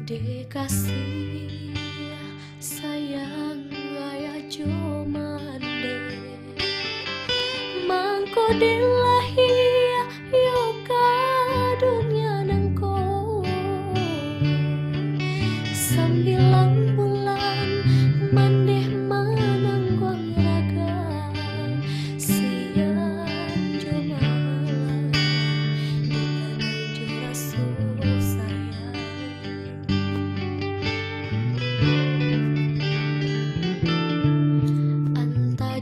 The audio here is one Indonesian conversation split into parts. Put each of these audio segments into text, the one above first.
Dikasih sayang ayah jomande mangko dilahi yoka dunia nangko sambilang bulan mandeh mananggong raga siang jomalan dikanai jurasu sayang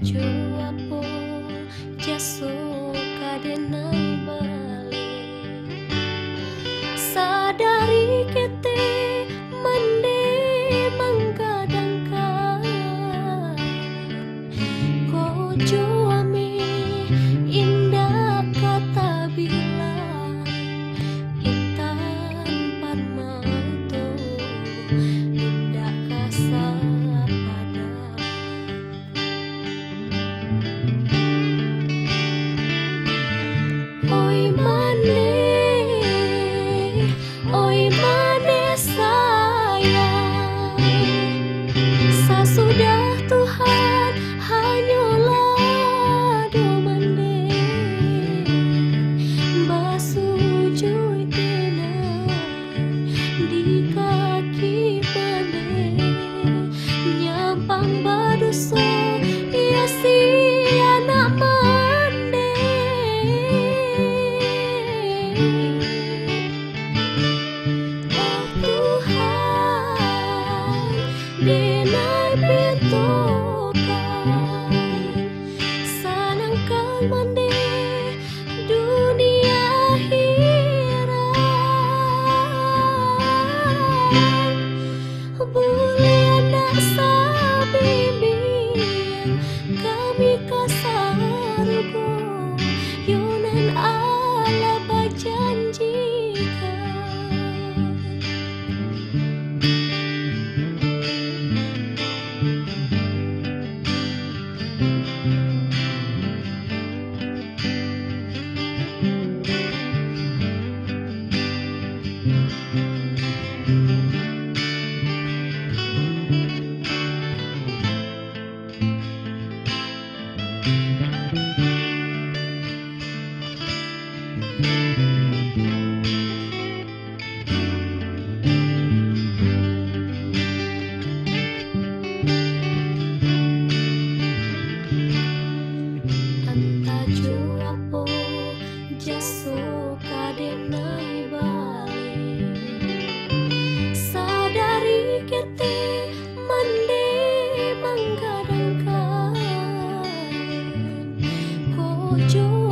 juapo jaso kadenai balik sadari kete mande mangkadangkan kojo ame indah kata bilang intan parmanto indah kasar oi mane sayang sasudah Tuhan hanyalah domande basujui tenang di kaki pande nyampang baduso ya si anak mande denai pintokan sanangkan mande dunia hiram boleh anak sabimbing kami kasargo yonan ala bajanjikan juapo jaso kadenai balik sadari kete mande manggadangkan kojo